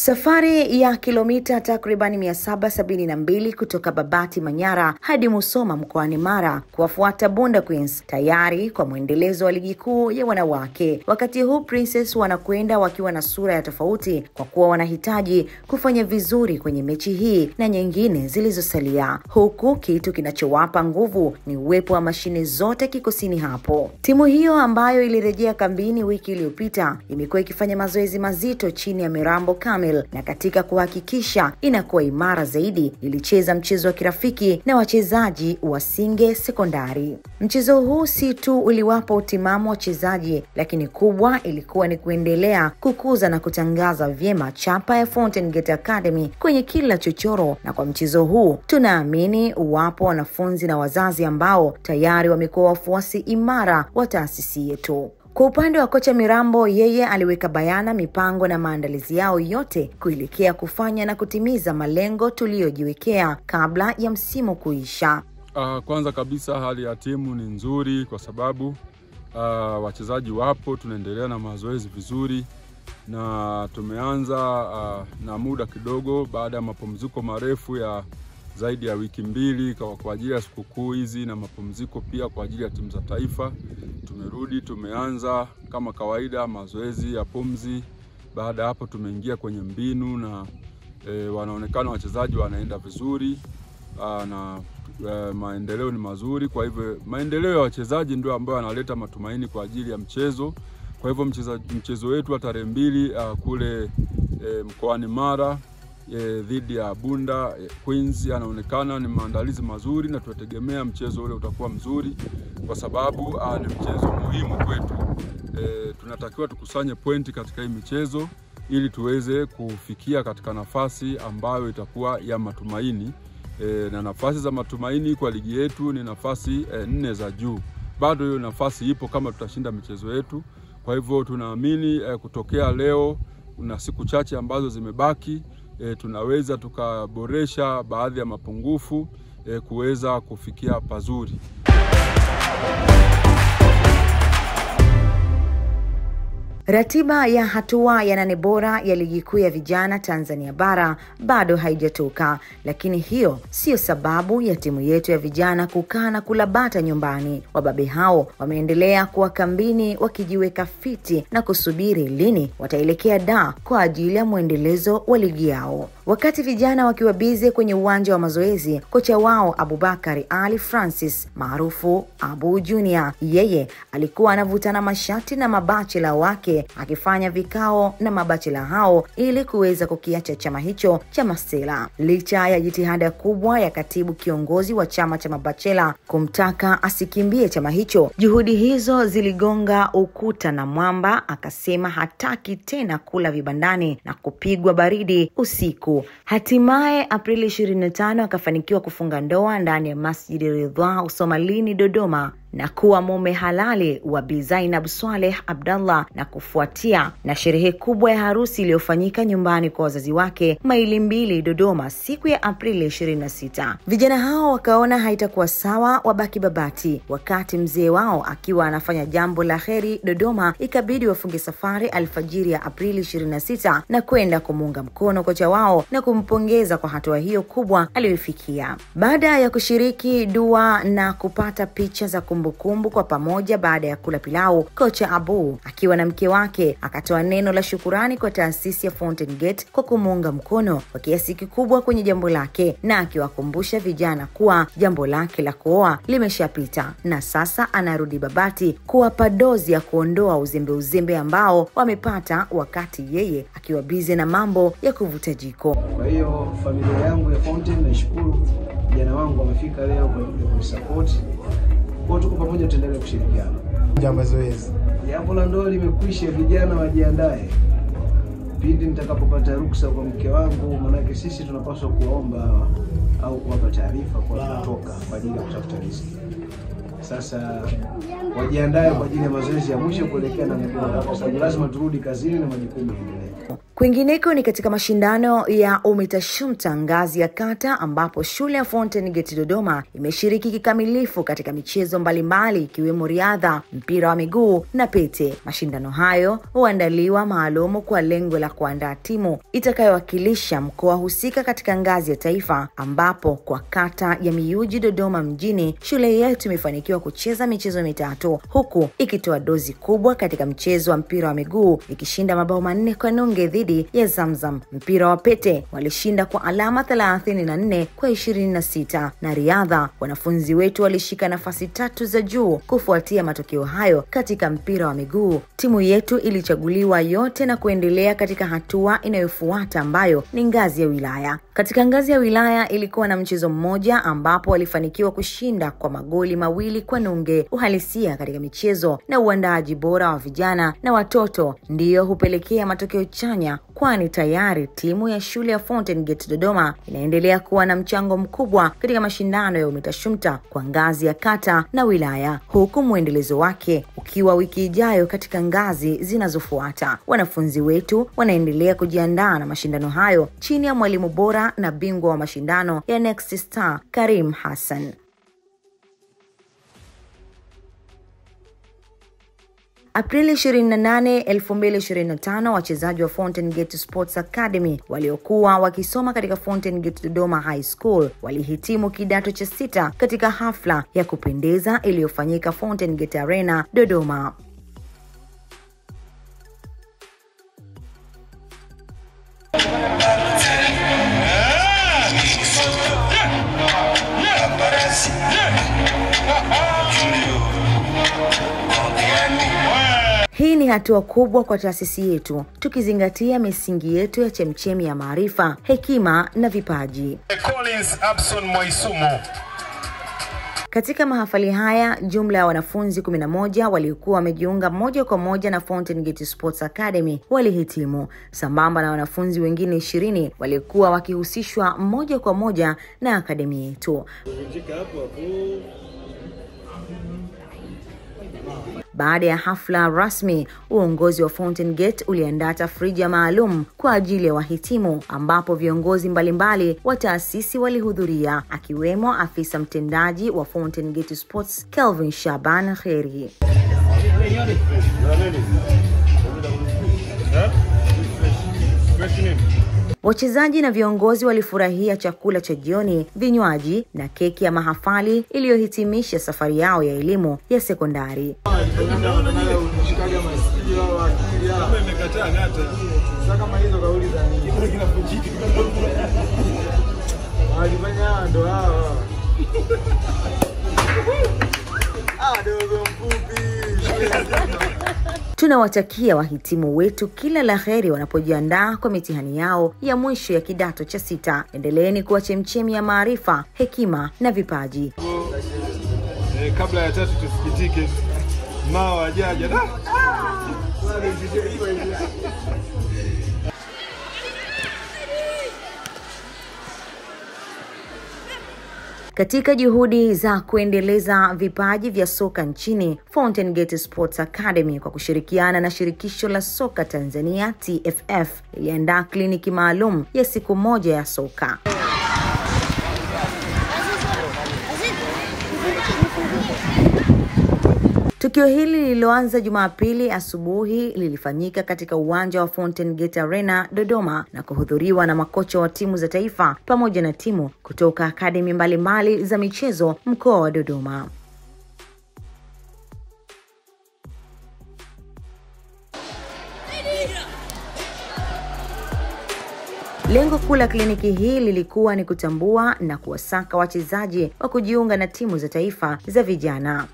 Safari ya kilomita takriban 772 kutoka Babati Manyara hadi Musoma mkoani Mara kuwafuata Bunda Queens tayari kwa mwendelezo wa ligi kuu ya wanawake. Wakati huu Princess wanakwenda wakiwa na sura ya tofauti kwa kuwa wanahitaji kufanya vizuri kwenye mechi hii na nyingine zilizosalia. Huku kitu kinachowapa nguvu ni uwepo wa mashine zote kikosini hapo. Timu hiyo ambayo ilirejea kambini wiki iliyopita imekuwa ikifanya mazoezi mazito chini ya Mirambo Kamil, na katika kuhakikisha inakuwa imara zaidi ilicheza mchezo wa kirafiki na wachezaji wa Singe Sekondari. Mchezo huu si tu uliwapa utimamu wachezaji, lakini kubwa ilikuwa ni kuendelea kukuza na kutangaza vyema chapa ya Fountain Gate Academy kwenye kila chochoro, na kwa mchezo huu tunaamini uwapo wanafunzi na wazazi ambao tayari wamekuwa wafuasi imara wa taasisi yetu. Kwa upande wa kocha Mirambo, yeye aliweka bayana mipango na maandalizi yao yote kuelekea kufanya na kutimiza malengo tuliyojiwekea kabla ya msimu kuisha. Kwanza kabisa hali ya timu ni nzuri kwa sababu wachezaji wapo, tunaendelea na mazoezi vizuri na tumeanza na muda kidogo baada ya mapumziko marefu ya zaidi ya wiki mbili kwa ajili ya sikukuu hizi na mapumziko pia kwa ajili ya timu za taifa. Tumerudi, tumeanza kama kawaida mazoezi ya pumzi. Baada hapo tumeingia kwenye mbinu na wanaonekana wachezaji wanaenda vizuri na maendeleo ni mazuri. Kwa hivyo maendeleo ya wachezaji ndio ambayo yanaleta matumaini kwa ajili ya mchezo. Kwa hivyo mchezo wetu wa tarehe 2 kule mkoani Mara dhidi ya Bunda Queens anaonekana ni maandalizi mazuri, na tunategemea mchezo ule utakuwa mzuri kwa sababu ni mchezo muhimu kwetu. Tunatakiwa tukusanye pointi katika hii michezo ili tuweze kufikia katika nafasi ambayo itakuwa ya matumaini. Na nafasi za matumaini kwa ligi yetu ni nafasi 4 za juu. Bado hiyo nafasi ipo kama tutashinda michezo yetu. Kwa hivyo tunaamini kutokea leo na siku chache ambazo zimebaki tunaweza tukaboresha baadhi ya mapungufu kuweza kufikia pazuri. Ratiba ya hatua ya 8 bora ya ligi kuu ya vijana Tanzania bara bado haijatoka, lakini hiyo sio sababu ya timu yetu ya vijana kukaa na kula bata nyumbani. Wababe hao wameendelea kuwa kambini wakijiweka fiti na kusubiri lini wataelekea Dar kwa ajili ya muendelezo wa ligi yao. Wakati vijana wakiwa bize kwenye uwanja wa mazoezi, kocha wao Abubakari Ali Francis maarufu Abu Junior, yeye alikuwa anavutana mashati na mabachela wake akifanya vikao na mabachela hao ili kuweza kukiacha chama hicho cha Masela. Licha ya jitihada kubwa ya katibu kiongozi wa chama cha mabachela kumtaka asikimbie chama hicho, juhudi hizo ziligonga ukuta na mwamba akasema hataki tena kula vibandani na kupigwa baridi usiku. Hatimaye Aprili 25 akafanikiwa kufunga ndoa ndani ya Masjid Ridha Usomalini Dodoma na kuwa mume halali wa Bi Zainab Swaleh Abdallah, na kufuatia na sherehe kubwa ya harusi iliyofanyika nyumbani kwa wazazi wake Maili 2 Dodoma siku ya Aprili 26. Vijana hao wakaona haitakuwa sawa wabaki Babati, wakati mzee wao akiwa anafanya jambo la kheri Dodoma, ikabidi wafunge safari alfajiri ya Aprili 26 na kwenda kumuunga mkono kocha wao na kumpongeza kwa hatua hiyo kubwa aliyofikia. Baada ya kushiriki dua na kupata picha za kumbukumbu kwa pamoja baada ya kula pilau, kocha Abu akiwa na mke wake akatoa neno la shukurani kwa taasisi ya Fountain Gate kwa kumuunga mkono kwa kiasi kikubwa kwenye jambo lake, na akiwakumbusha vijana kuwa jambo lake la kuoa limeshapita na sasa anarudi Babati kuwapa dozi ya kuondoa uzembe ambao wamepata wakati yeye akiwa bize na mambo ya kuvuta jiko. Kwa hiyo familia yangu ya Fountain naishukuru, vijana wangu wamefika leo kwa ajili ya kunisupport. Kwa tuko pamoja, tuendelee kushirikiana. Jambo zoezi. Jambo la ndoa limekwisha, vijana wajiandae. Pindi nitakapopata ruksa kwa mke wangu, manake sisi tunapaswa kuomba au kuwapa taarifa kwa tunatoka kwa ajili ya kutafuta riziki. Sasa wajiandae kwa ajili ya mazoezi ya mwisho kuelekea na mikoa, kwa sababu lazima turudi kazini na majukumu yaendelee. Kwingineko ni katika mashindano ya UMITASHUMTA ngazi ya kata, ambapo shule ya Fountain Gate Dodoma imeshiriki kikamilifu katika michezo mbalimbali ikiwemo riadha, mpira wa miguu na pete. Mashindano hayo huandaliwa maalumu kwa lengo la kuandaa timu itakayowakilisha mkoa husika katika ngazi ya taifa, ambapo kwa kata ya Miyuji Dodoma mjini, shule yetu imefanikiwa kucheza michezo mitatu, huku ikitoa dozi kubwa katika mchezo wa mpira wa miguu ikishinda mabao 4 kwa nunge dhidi ya Zamzam. Mpira wa pete walishinda kwa alama 34 kwa 26, na riadha wanafunzi wetu walishika nafasi 3 za juu. Kufuatia matokeo hayo katika mpira wa miguu, timu yetu ilichaguliwa yote na kuendelea katika hatua inayofuata ambayo ni ngazi ya wilaya. Katika ngazi ya wilaya ilikuwa na mchezo mmoja ambapo walifanikiwa kushinda kwa magoli 2 kwa nunge. Uhalisia katika michezo na uandaaji bora wa vijana na watoto ndiyo hupelekea matokeo chanya, kwani tayari timu ya shule ya Fountain Gate Dodoma inaendelea kuwa na mchango mkubwa katika mashindano ya UMITASHUMTA kwa ngazi ya kata na wilaya, huku muendelezo wake ukiwa wiki ijayo katika ngazi zinazofuata. Wanafunzi wetu wanaendelea kujiandaa na mashindano hayo chini ya mwalimu bora na bingwa wa mashindano ya Next Star Karim Hassan. Aprili 28, 2025, wachezaji wa Fountain Gate Sports Academy waliokuwa wakisoma katika Fountain Gate Dodoma High School walihitimu kidato cha 6 katika hafla ya kupendeza iliyofanyika Fountain Gate Arena Dodoma. Hii ni hatua kubwa kwa taasisi yetu, tukizingatia misingi yetu ya chemchemi ya maarifa, hekima na vipaji. Collins Abson Moisumo. Katika mahafali haya, jumla ya wanafunzi 11 waliokuwa wamejiunga moja kwa moja na Fountain Gate Sports Academy walihitimu, sambamba na wanafunzi wengine 20 waliokuwa wakihusishwa moja kwa moja na akademi yetu. Baada ya hafla rasmi, uongozi wa Fountain Gate uliandaa tafrija maalum kwa ajili ya wahitimu, ambapo viongozi mbalimbali wa taasisi walihudhuria, akiwemo afisa mtendaji wa Fountain Gate Sports Kelvin Shaban Kheri. Wachezaji na viongozi walifurahia chakula cha jioni, vinywaji na keki ya mahafali iliyohitimisha safari yao ya elimu ya sekondari. Tunawatakia wahitimu wetu kila la heri wanapojiandaa kwa mitihani yao ya mwisho ya kidato cha 6. Endeleeni kuwa chemchemi ya maarifa, hekima na vipaji. Kabla ya 3 tusikitike, mao wajaja da. Katika juhudi za kuendeleza vipaji vya soka nchini, Fountain Gate Sports Academy kwa kushirikiana na Shirikisho la Soka Tanzania TFF iliandaa kliniki maalum ya siku moja ya soka. Tukio hili lililoanza Jumapili asubuhi lilifanyika katika uwanja wa Fountain Gate Arena Dodoma na kuhudhuriwa na makocha wa timu za taifa pamoja na timu kutoka akademi mbalimbali za michezo mkoa wa Dodoma. Lengo kuu la kliniki hii lilikuwa ni kutambua na kuwasaka wachezaji wa kujiunga na timu za taifa za vijana.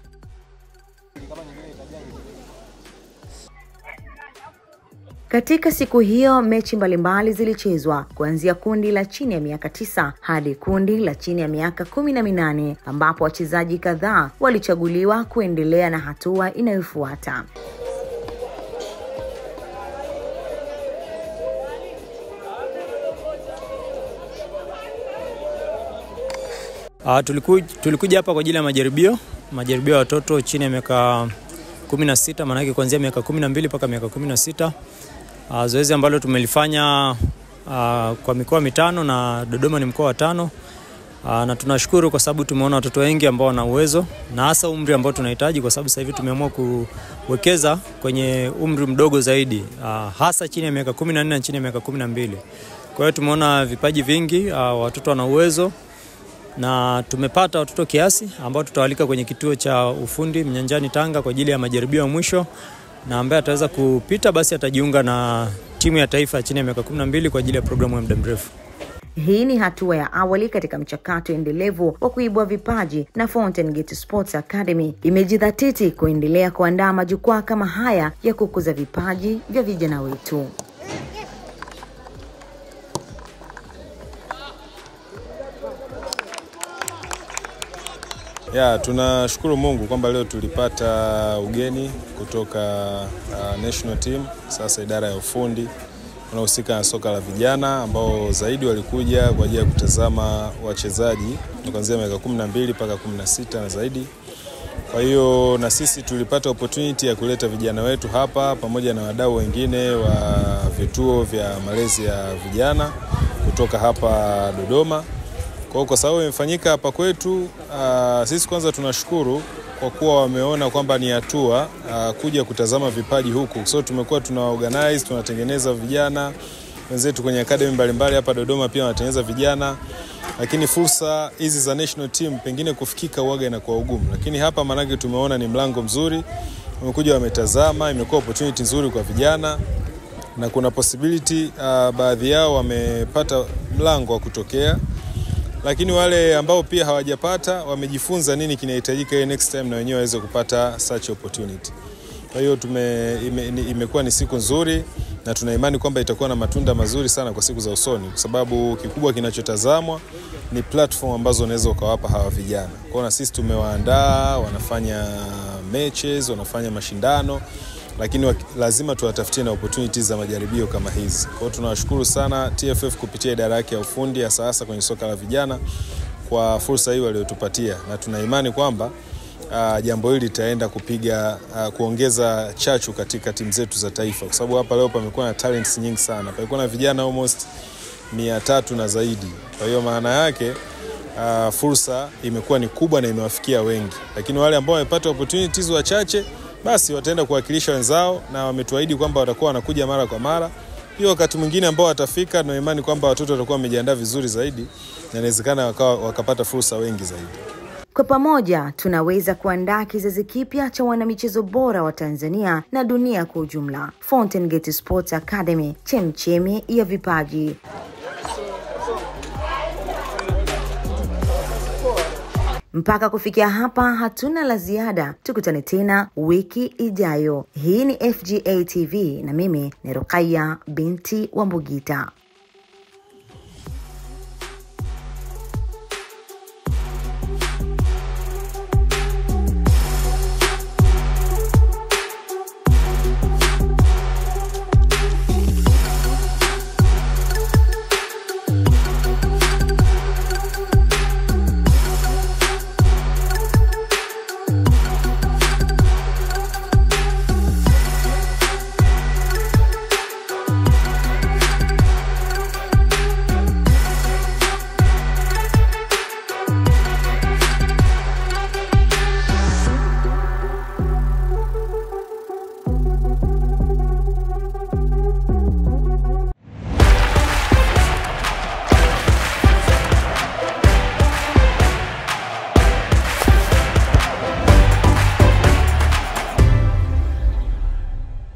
Katika siku hiyo, mechi mbalimbali zilichezwa kuanzia kundi la chini ya miaka 9 hadi kundi la chini ya miaka 18, ambapo wachezaji kadhaa walichaguliwa kuendelea na hatua inayofuata. Tulikuja hapa kwa ajili ya majaribio ya watoto chini ya miaka 16, maana yake kuanzia miaka 12 mpaka miaka 16. Zoezi ambalo tumelifanya kwa mikoa 5 na Dodoma ni mkoa wa 5. Na tunashukuru kwa sababu tumeona watoto wengi ambao wana uwezo na hasa umri ambao tunahitaji, kwa sababu sasa hivi tumeamua kuwekeza kwenye umri mdogo zaidi, hasa chini ya miaka 14 na chini ya miaka 12. Kwa hiyo tumeona vipaji vingi, watoto wana uwezo, na tumepata watoto kiasi ambao tutawalika kwenye kituo cha ufundi Mnyanjani Tanga kwa ajili ya majaribio ya mwisho, na ambaye ataweza kupita basi atajiunga na timu ya taifa chini ya miaka 12 kwa ajili ya programu ya muda mrefu. Hii ni hatua ya awali katika mchakato endelevu wa kuibua vipaji, na Fountain Gate Sports Academy imejidhatiti kuendelea kuandaa majukwaa kama haya ya kukuza vipaji vya vijana wetu. Tunashukuru Mungu kwamba leo tulipata ugeni kutoka national team, sasa idara ya ufundi wanahusika na soka la vijana, ambao zaidi walikuja kwa ajili ya kutazama wachezaji kuanzia miaka 12 mpaka 16 na zaidi. Kwa hiyo na sisi tulipata opportunity ya kuleta vijana wetu hapa pamoja na wadau wengine wa vituo vya malezi ya vijana kutoka hapa Dodoma. Kwa sababu imefanyika hapa kwetu, sisi kwanza tunashukuru kwa kuwa wameona kwamba ni hatua kuja kutazama vipaji huku. So tumekuwa tunaorganize, tunatengeneza vijana wenzetu kwenye academy mbalimbali hapa Dodoma, pia wanatengeneza vijana, lakini fursa hizi za national team pengine kufikika uaga na kwa ugumu. Lakini hapa manake tumeona ni mlango mzuri, wamekuja wametazama, imekuwa opportunity nzuri kwa vijana, na kuna possibility baadhi yao wamepata mlango wa kutokea. Lakini wale ambao pia hawajapata wamejifunza nini kinahitajika next time na wenyewe waweze kupata such opportunity. Kwa hiyo imekuwa ni siku nzuri, na tuna imani kwamba itakuwa na matunda mazuri sana kwa siku za usoni, kwa sababu kikubwa kinachotazamwa ni platform ambazo unaweza ukawapa hawa vijana. Kwa hiyo na sisi tumewaandaa, wanafanya matches, wanafanya mashindano, lakini lazima tuwatafutie na opportunities za majaribio kama hizi. Kwa hiyo tunawashukuru sana TFF kupitia idara yake ya ufundi ya sasa kwenye soka la vijana kwa fursa hii waliotupatia, na tuna imani kwamba jambo hili litaenda kuongeza chachu katika timu zetu za taifa, kwa sababu hapa leo pamekuwa na talents nyingi sana. Pamekuwa na vijana almost 300 na zaidi. Kwa hiyo maana yake fursa imekuwa ni kubwa na imewafikia wengi, lakini wale ambao wamepata opportunities wachache basi wataenda kuwakilisha wenzao, na wametuahidi kwamba watakuwa wanakuja mara kwa mara. Hiyo wakati mwingine ambao watafika, na imani kwamba watoto watakuwa wamejiandaa vizuri zaidi, na inawezekana wakapata fursa wengi zaidi. Kwa pamoja tunaweza kuandaa kizazi kipya cha wanamichezo bora wa Tanzania na dunia kwa ujumla. Fountain Gate Sports Academy, chemchemi ya vipaji. Mpaka kufikia hapa hatuna la ziada. Tukutane tena wiki ijayo. Hii ni FGA TV na mimi ni Ruqayya binti wa Mbugita.